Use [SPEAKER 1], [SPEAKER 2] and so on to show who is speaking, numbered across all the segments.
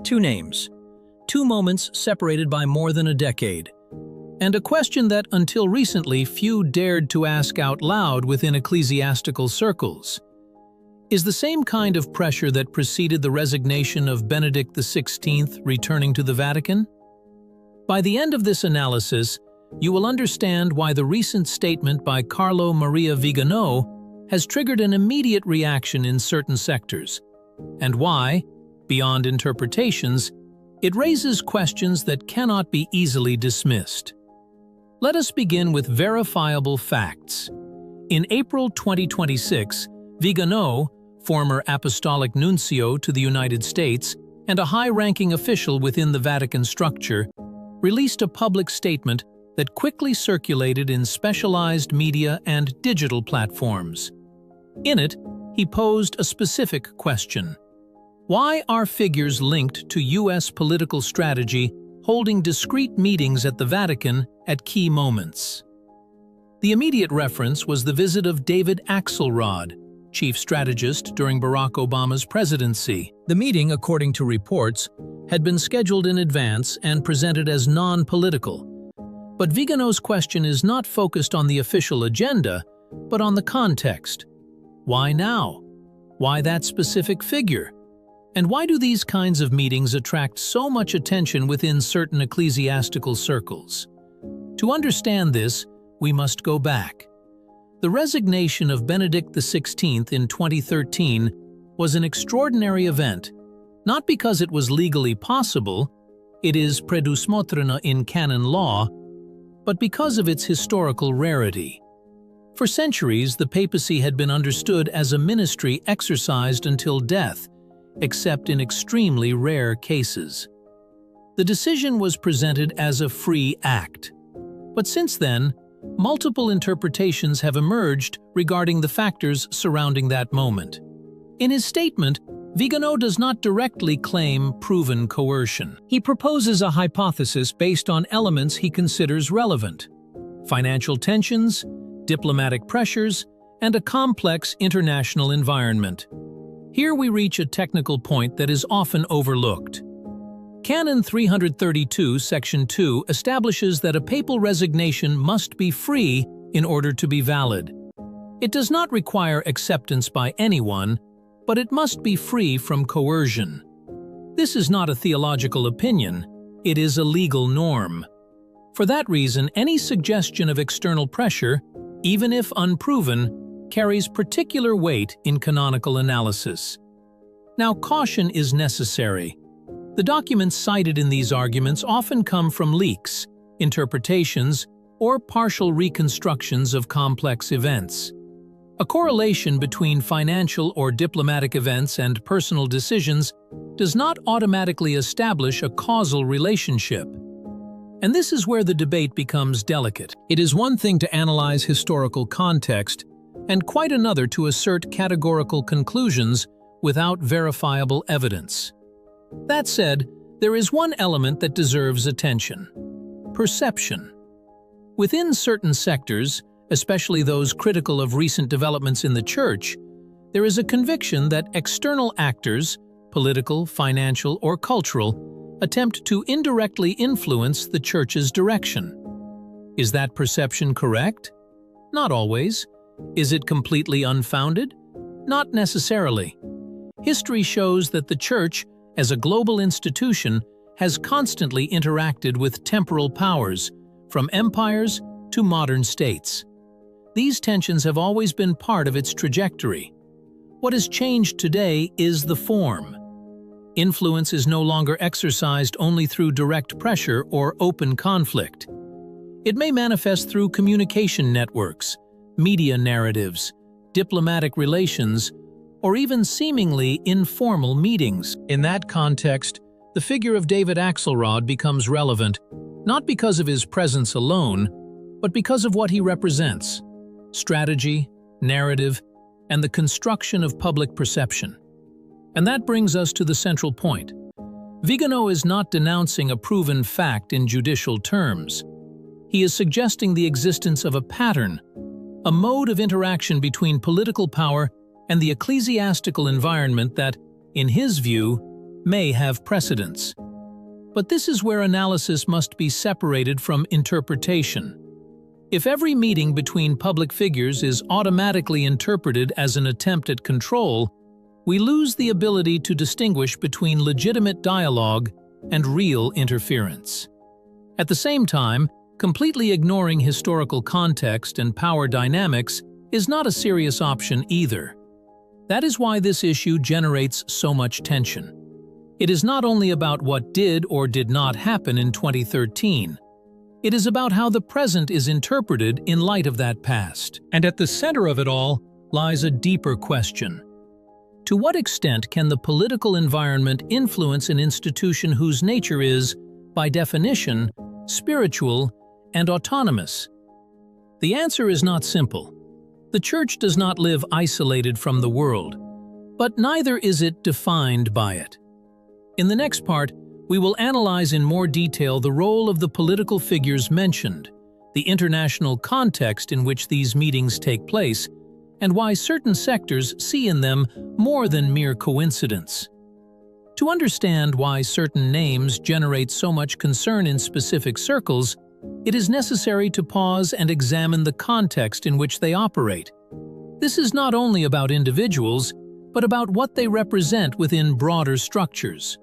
[SPEAKER 1] Two names, two moments separated by more than a decade, and a question that until recently few dared to ask out loud within ecclesiastical circles. Is the same kind of pressure that preceded the resignation of Benedict XVI returning to the Vatican? By the end of this analysis, you will understand why the recent statement by Carlo Maria Viganò has triggered an immediate reaction in certain sectors, and why, beyond interpretations, it raises questions that cannot be easily dismissed. Let us begin with verifiable facts. In April 2026, Vigano, former apostolic nuncio to the United States and a high-ranking official within the Vatican structure, released a public statement that quickly circulated in specialized media and digital platforms. In it, he posed a specific question. Why are figures linked to U.S. political strategy holding discreet meetings at the Vatican at key moments? The immediate reference was the visit of David Axelrod, chief strategist during Barack Obama's presidency. The meeting, according to reports, had been scheduled in advance and presented as non-political. But Vigano's question is not focused on the official agenda, but on the context. Why now? Why that specific figure? And why do these kinds of meetings attract so much attention within certain ecclesiastical circles? To understand this, we must go back. The resignation of Benedict XVI in 2013 was an extraordinary event, not because it was legally possible, it is predusmotrina in canon law, but because of its historical rarity. For centuries, the papacy had been understood as a ministry exercised until death, except in extremely rare cases. The decision was presented as a free act. But since then, multiple interpretations have emerged regarding the factors surrounding that moment. In his statement, Vigano does not directly claim proven coercion. He proposes a hypothesis based on elements he considers relevant: financial tensions, diplomatic pressures, and a complex international environment. Here we reach a technical point that is often overlooked. Canon 332, Section 2 establishes that a papal resignation must be free in order to be valid. It does not require acceptance by anyone, but it must be free from coercion. This is not a theological opinion, it is a legal norm. For that reason, any suggestion of external pressure, even if unproven, carries particular weight in canonical analysis. Now, caution is necessary. The documents cited in these arguments often come from leaks, interpretations, or partial reconstructions of complex events. A correlation between financial or diplomatic events and personal decisions does not automatically establish a causal relationship. And this is where the debate becomes delicate. It is one thing to analyze historical context, and quite another to assert categorical conclusions without verifiable evidence. That said, there is one element that deserves attention: perception. Within certain sectors, especially those critical of recent developments in the Church, there is a conviction that external actors, political, financial, or cultural, attempt to indirectly influence the Church's direction. Is that perception correct? Not always. Is it completely unfounded? Not necessarily. History shows that the Church, as a global institution, has constantly interacted with temporal powers, from empires to modern states. These tensions have always been part of its trajectory. What has changed today is the form. Influence is no longer exercised only through direct pressure or open conflict. It may manifest through communication networks, media narratives, diplomatic relations, or even seemingly informal meetings. In that context, the figure of David Axelrod becomes relevant, not because of his presence alone, but because of what he represents: strategy, narrative, and the construction of public perception. And that brings us to the central point. Vigano is not denouncing a proven fact in judicial terms. He is suggesting the existence of a pattern, a mode of interaction between political power and the ecclesiastical environment that, in his view, may have precedence. But this is where analysis must be separated from interpretation. If every meeting between public figures is automatically interpreted as an attempt at control, we lose the ability to distinguish between legitimate dialogue and real interference. At the same time, completely ignoring historical context and power dynamics is not a serious option either. That is why this issue generates so much tension. It is not only about what did or did not happen in 2013. It is about how the present is interpreted in light of that past. And at the center of it all lies a deeper question. To what extent can the political environment influence an institution whose nature is, by definition, spiritual and autonomous? The answer is not simple. The Church does not live isolated from the world, but neither is it defined by it. In the next part, we will analyze in more detail the role of the political figures mentioned, the international context in which these meetings take place, and why certain sectors see in them more than mere coincidence. To understand why certain names generate so much concern in specific circles, it is necessary to pause and examine the context in which they operate. This is not only about individuals, but about what they represent within broader structures.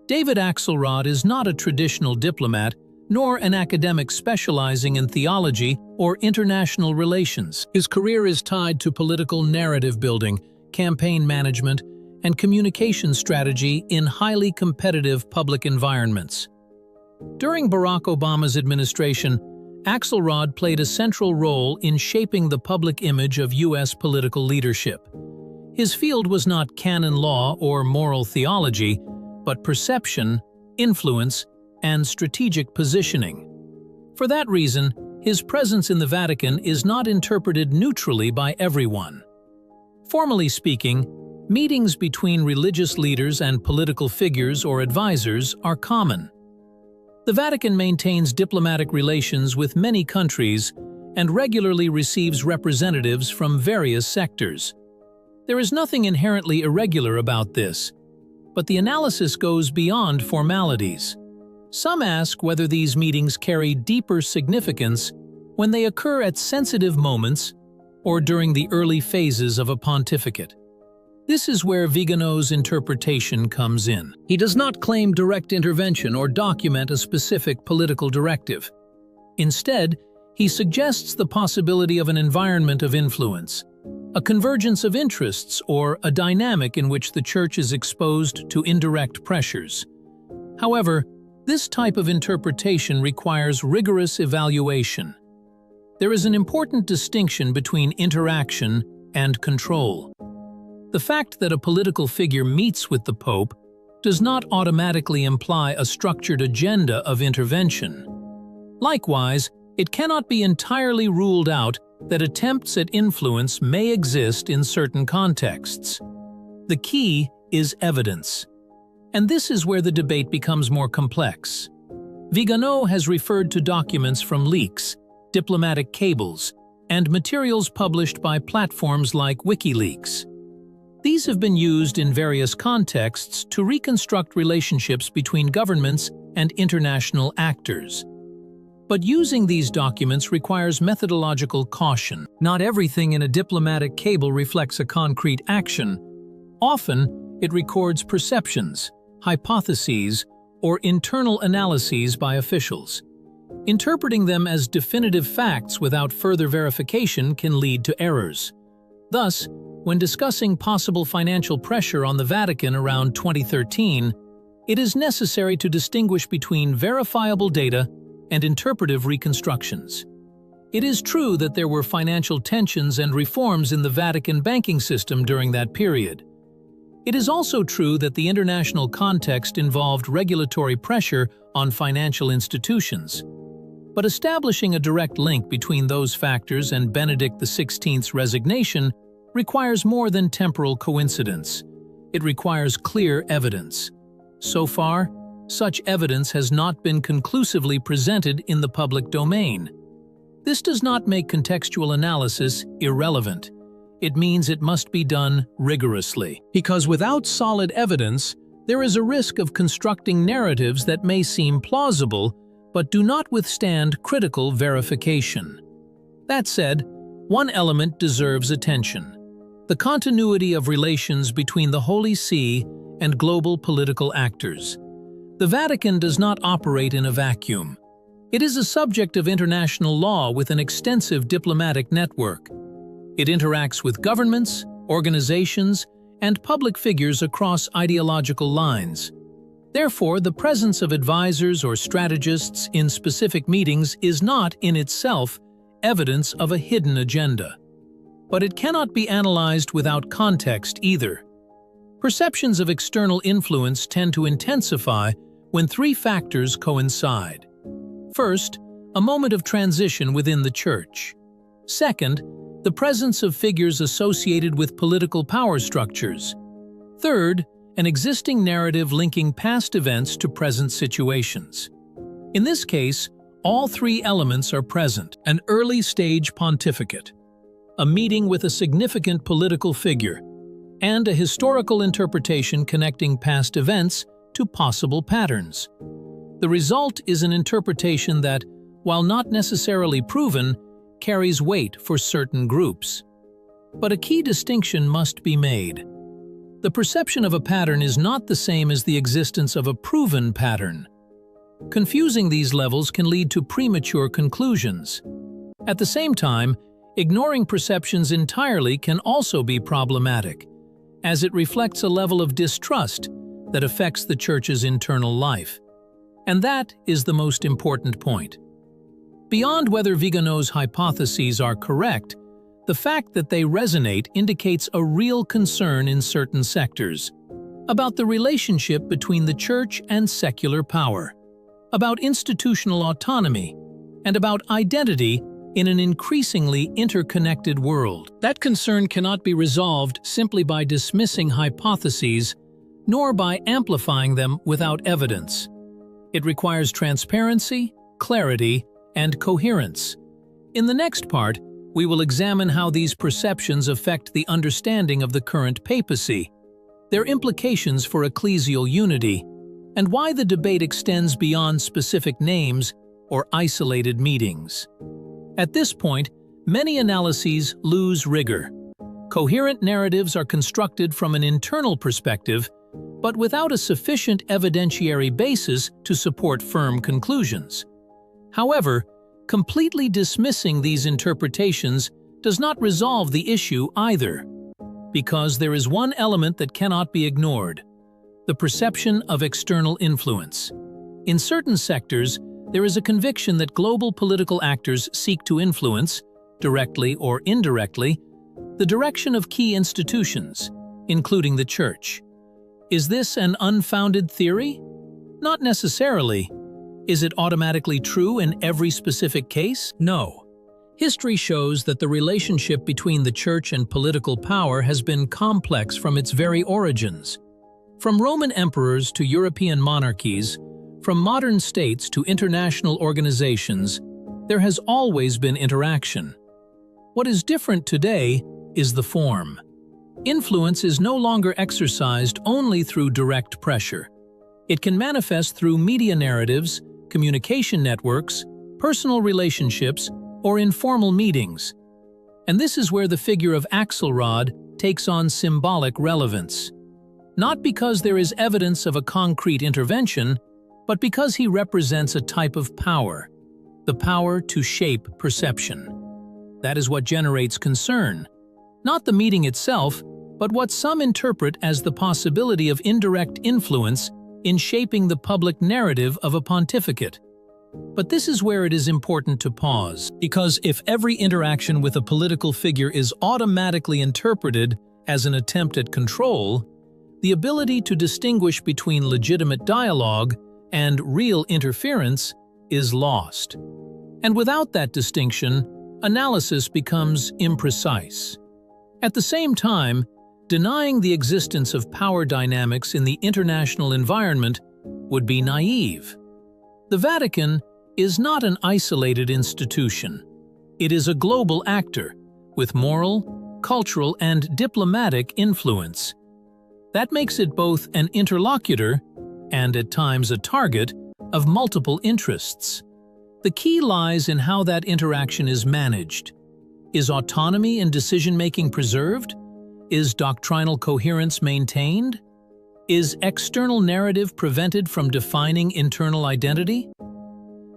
[SPEAKER 1] David Axelrod is not a traditional diplomat, nor an academic specializing in theology or international relations. His career is tied to political narrative building, campaign management, and communication strategy in highly competitive public environments. During Barack Obama's administration, Axelrod played a central role in shaping the public image of U.S. political leadership. His field was not canon law or moral theology, but perception, influence, and strategic positioning. For that reason, his presence in the Vatican is not interpreted neutrally by everyone. Formally speaking, meetings between religious leaders and political figures or advisors are common. The Vatican maintains diplomatic relations with many countries and regularly receives representatives from various sectors. There is nothing inherently irregular about this, but the analysis goes beyond formalities. Some ask whether these meetings carry deeper significance when they occur at sensitive moments or during the early phases of a pontificate. This is where Vigano's interpretation comes in. He does not claim direct intervention or document a specific political directive. Instead, he suggests the possibility of an environment of influence, a convergence of interests, or a dynamic in which the Church is exposed to indirect pressures. However, this type of interpretation requires rigorous evaluation. There is an important distinction between interaction and control. The fact that a political figure meets with the Pope does not automatically imply a structured agenda of intervention. Likewise, it cannot be entirely ruled out that attempts at influence may exist in certain contexts. The key is evidence. And this is where the debate becomes more complex. Vigano has referred to documents from leaks, diplomatic cables, and materials published by platforms like WikiLeaks. These have been used in various contexts to reconstruct relationships between governments and international actors. But using these documents requires methodological caution. Not everything in a diplomatic cable reflects a concrete action. Often, it records perceptions, hypotheses, or internal analyses by officials. Interpreting them as definitive facts without further verification can lead to errors. Thus, when discussing possible financial pressure on the Vatican around 2013, it is necessary to distinguish between verifiable data and interpretive reconstructions. It is true that there were financial tensions and reforms in the Vatican banking system during that period. It is also true that the international context involved regulatory pressure on financial institutions. But establishing a direct link between those factors and Benedict XVI's resignation requires more than temporal coincidence. It requires clear evidence. So far, such evidence has not been conclusively presented in the public domain. This does not make contextual analysis irrelevant. It means it must be done rigorously. Because without solid evidence, there is a risk of constructing narratives that may seem plausible but do not withstand critical verification. That said, one element deserves attention: the continuity of relations between the Holy See and global political actors. The Vatican does not operate in a vacuum. It is a subject of international law with an extensive diplomatic network. It interacts with governments, organizations, and public figures across ideological lines. Therefore, the presence of advisors or strategists in specific meetings is not, in itself, evidence of a hidden agenda. But it cannot be analyzed without context either. Perceptions of external influence tend to intensify when three factors coincide. First, a moment of transition within the Church. Second, the presence of figures associated with political power structures. Third, an existing narrative linking past events to present situations. In this case, all three elements are present: an early-stage pontificate, a meeting with a significant political figure, and a historical interpretation connecting past events to possible patterns. The result is an interpretation that, while not necessarily proven, carries weight for certain groups. But a key distinction must be made. The perception of a pattern is not the same as the existence of a proven pattern. Confusing these levels can lead to premature conclusions. At the same time, ignoring perceptions entirely can also be problematic, as it reflects a level of distrust that affects the Church's internal life. And that is the most important point. Beyond whether Vigano's hypotheses are correct, the fact that they resonate indicates a real concern in certain sectors about the relationship between the Church and secular power, about institutional autonomy, and about identity in an increasingly interconnected world. That concern cannot be resolved simply by dismissing hypotheses, nor by amplifying them without evidence. It requires transparency, clarity, and coherence. In the next part, we will examine how these perceptions affect the understanding of the current papacy, their implications for ecclesial unity, and why the debate extends beyond specific names or isolated meetings. At this point, many analyses lose rigor. Coherent narratives are constructed from an internal perspective, but without a sufficient evidentiary basis to support firm conclusions. However, completely dismissing these interpretations does not resolve the issue either, because there is one element that cannot be ignored: the perception of external influence. In certain sectors, there is a conviction that global political actors seek to influence, directly or indirectly, the direction of key institutions, including the Church. Is this an unfounded theory? Not necessarily. Is it automatically true in every specific case? No. History shows that the relationship between the Church and political power has been complex from its very origins. From Roman emperors to European monarchies, from modern states to international organizations, there has always been interaction. What is different today is the form. Influence is no longer exercised only through direct pressure. It can manifest through media narratives, communication networks, personal relationships, or informal meetings. And this is where the figure of Axelrod takes on symbolic relevance. Not because there is evidence of a concrete intervention, but because he represents a type of power, the power to shape perception. That is what generates concern. Not the meeting itself, but what some interpret as the possibility of indirect influence in shaping the public narrative of a pontificate. But this is where it is important to pause, because if every interaction with a political figure is automatically interpreted as an attempt at control, the ability to distinguish between legitimate dialogue and real interference is lost. And without that distinction, analysis becomes imprecise. At the same time, denying the existence of power dynamics in the international environment would be naive. The Vatican is not an isolated institution. It is a global actor with moral, cultural, and diplomatic influence. That makes it both an interlocutor and at times a target of multiple interests. The key lies in how that interaction is managed. Is autonomy in decision-making preserved? Is doctrinal coherence maintained? Is external narrative prevented from defining internal identity?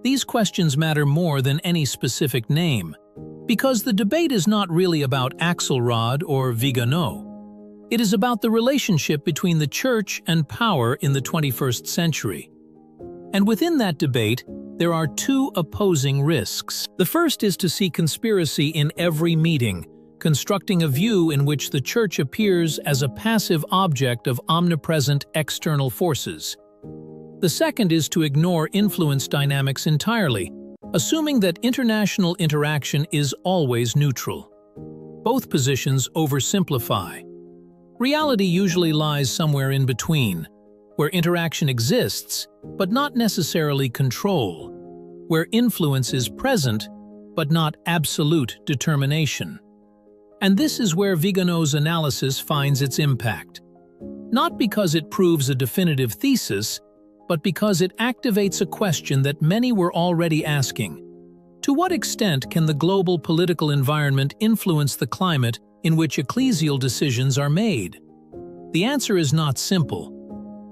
[SPEAKER 1] These questions matter more than any specific name, because the debate is not really about Axelrod or Vigano. It is about the relationship between the Church and power in the 21st century. And within that debate, there are two opposing risks. The first is to see conspiracy in every meeting, constructing a view in which the Church appears as a passive object of omnipresent external forces. The second is to ignore influence dynamics entirely, assuming that international interaction is always neutral. Both positions oversimplify. Reality usually lies somewhere in between, where interaction exists, but not necessarily control, where influence is present, but not absolute determination. And this is where Vigano's analysis finds its impact. Not because it proves a definitive thesis, but because it activates a question that many were already asking. To what extent can the global political environment influence the climate in which ecclesial decisions are made? The answer is not simple,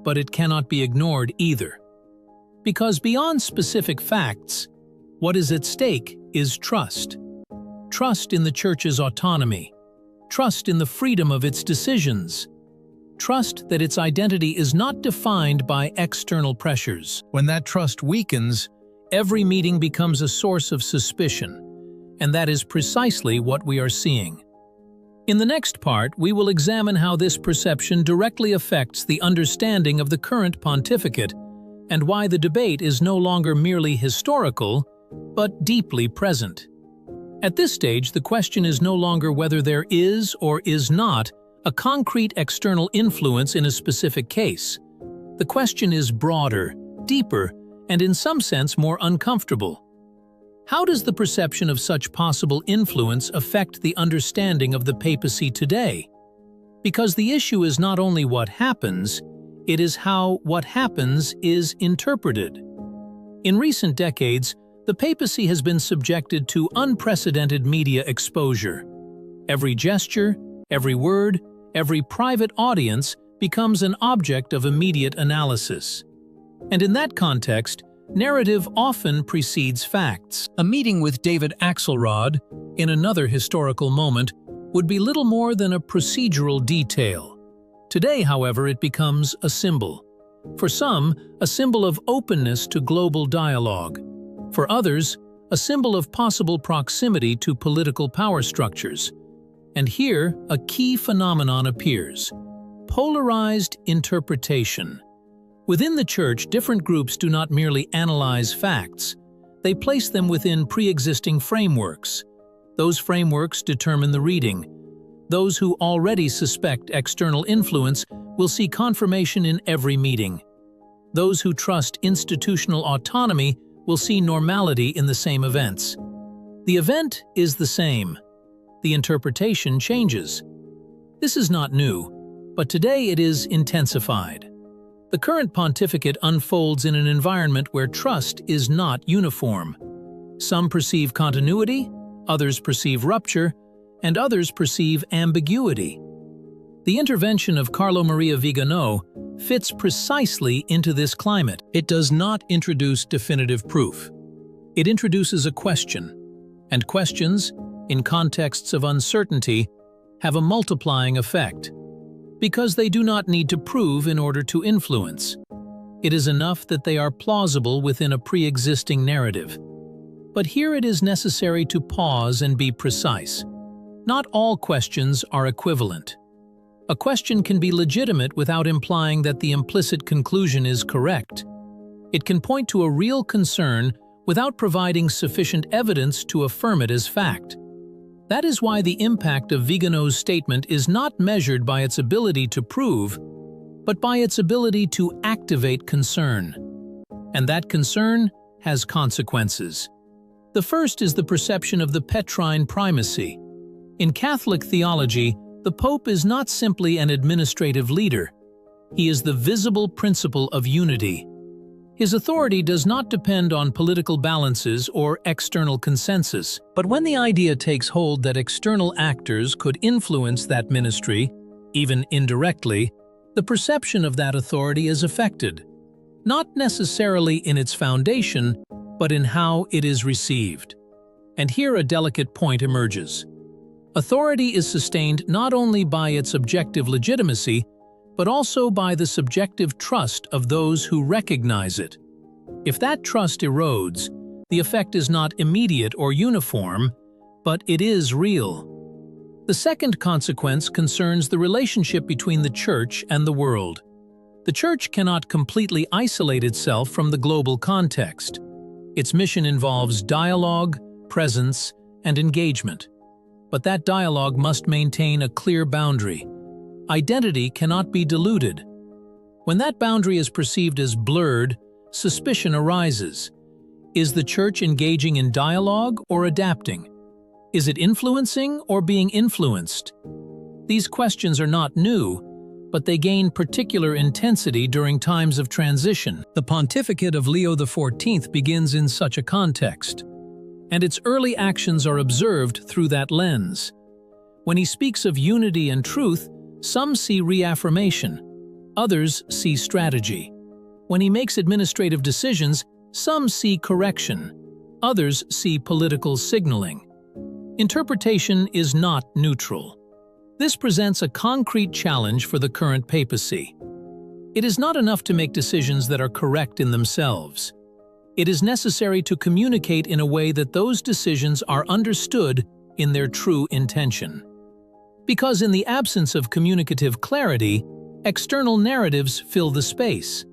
[SPEAKER 1] but it cannot be ignored either. Because beyond specific facts, what is at stake is trust. Trust in the Church's autonomy, trust in the freedom of its decisions, trust that its identity is not defined by external pressures. When that trust weakens, every meeting becomes a source of suspicion, and that is precisely what we are seeing. In the next part, we will examine how this perception directly affects the understanding of the current pontificate and why the debate is no longer merely historical, but deeply present. At this stage, the question is no longer whether there is or is not a concrete external influence in a specific case. The question is broader, deeper, and in some sense more uncomfortable. How does the perception of such possible influence affect the understanding of the papacy today? Because the issue is not only what happens, it is how what happens is interpreted. In recent decades, the papacy has been subjected to unprecedented media exposure. Every gesture, every word, every private audience becomes an object of immediate analysis. And in that context, narrative often precedes facts. A meeting with David Axelrod, in another historical moment, would be little more than a procedural detail. Today, however, it becomes a symbol. For some, a symbol of openness to global dialogue. For others, a symbol of possible proximity to political power structures. And here, a key phenomenon appears: polarized interpretation. Within the Church, different groups do not merely analyze facts, they place them within pre-existing frameworks. Those frameworks determine the reading. Those who already suspect external influence will see confirmation in every meeting. Those who trust institutional autonomy will see normality in the same events. The event is the same. The interpretation changes. This is not new, but today it is intensified. The current pontificate unfolds in an environment where trust is not uniform. Some perceive continuity, others perceive rupture, and others perceive ambiguity. The intervention of Carlo Maria Viganò fits precisely into this climate. It does not introduce definitive proof. It introduces a question, and questions, in contexts of uncertainty, have a multiplying effect, because they do not need to prove in order to influence. It is enough that they are plausible within a pre-existing narrative. But here it is necessary to pause and be precise. Not all questions are equivalent. A question can be legitimate without implying that the implicit conclusion is correct. It can point to a real concern without providing sufficient evidence to affirm it as fact. That is why the impact of Vigano's statement is not measured by its ability to prove, but by its ability to activate concern. And that concern has consequences. The first is the perception of the Petrine primacy. In Catholic theology, the Pope is not simply an administrative leader. He is the visible principle of unity. His authority does not depend on political balances or external consensus. But when the idea takes hold that external actors could influence that ministry, even indirectly, the perception of that authority is affected, not necessarily in its foundation, but in how it is received. And here a delicate point emerges. Authority is sustained not only by its objective legitimacy, but also by the subjective trust of those who recognize it. If that trust erodes, the effect is not immediate or uniform, but it is real. The second consequence concerns the relationship between the Church and the world. The Church cannot completely isolate itself from the global context. Its mission involves dialogue, presence, and engagement. But that dialogue must maintain a clear boundary. Identity cannot be diluted. When that boundary is perceived as blurred, suspicion arises. Is the Church engaging in dialogue or adapting? Is it influencing or being influenced? These questions are not new, but they gain particular intensity during times of transition. The pontificate of Leo XIV begins in such a context, and its early actions are observed through that lens. When he speaks of unity and truth, some see reaffirmation, others see strategy. When he makes administrative decisions, some see correction, others see political signaling. Interpretation is not neutral. This presents a concrete challenge for the current papacy. It is not enough to make decisions that are correct in themselves. It is necessary to communicate in a way that those decisions are understood in their true intention. Because in the absence of communicative clarity, external narratives fill the space,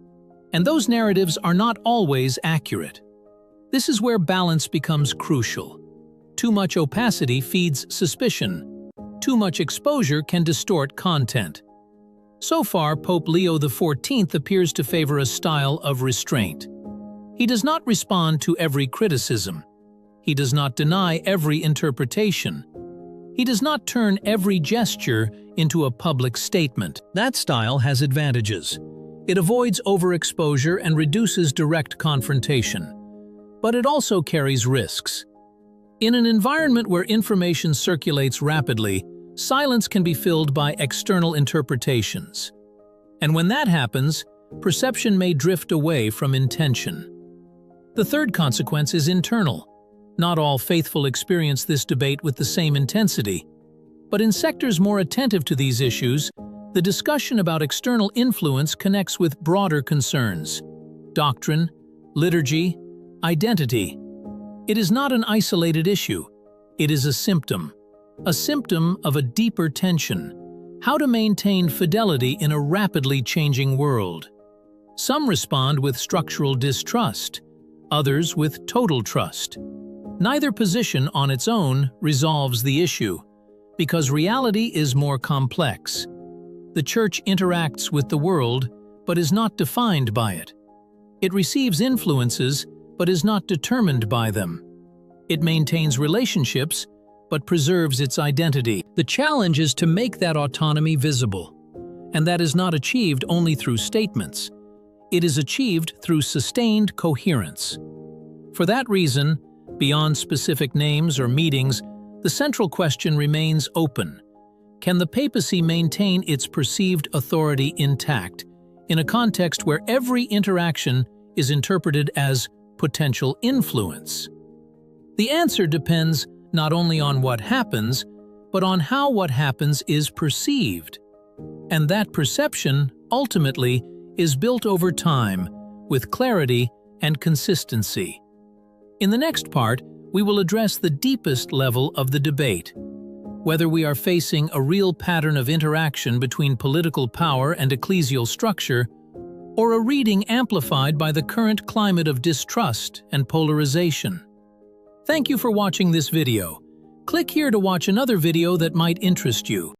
[SPEAKER 1] and those narratives are not always accurate. This is where balance becomes crucial. Too much opacity feeds suspicion. Too much exposure can distort content. So far, Pope Leo XIV appears to favor a style of restraint. He does not respond to every criticism. He does not deny every interpretation. He does not turn every gesture into a public statement. That style has advantages. It avoids overexposure and reduces direct confrontation. But it also carries risks. In an environment where information circulates rapidly, silence can be filled by external interpretations. And when that happens, perception may drift away from intention. The third consequence is internal. Not all faithful experience this debate with the same intensity. But in sectors more attentive to these issues, the discussion about external influence connects with broader concerns: doctrine, liturgy, identity. It is not an isolated issue. It is a symptom of a deeper tension: how to maintain fidelity in a rapidly changing world. Some respond with structural distrust, others with total trust. Neither position on its own resolves the issue, because reality is more complex. The Church interacts with the world, but is not defined by it. It receives influences, but is not determined by them. It maintains relationships, but preserves its identity. The challenge is to make that autonomy visible, and that is not achieved only through statements. It is achieved through sustained coherence. For that reason, beyond specific names or meetings, the central question remains open. Can the papacy maintain its perceived authority intact in a context where every interaction is interpreted as potential influence? The answer depends not only on what happens, but on how what happens is perceived. And that perception, ultimately, is built over time, with clarity and consistency. In the next part, we will address the deepest level of the debate: whether we are facing a real pattern of interaction between political power and ecclesial structure, or a reading amplified by the current climate of distrust and polarization. Thank you for watching this video. Click here to watch another video that might interest you.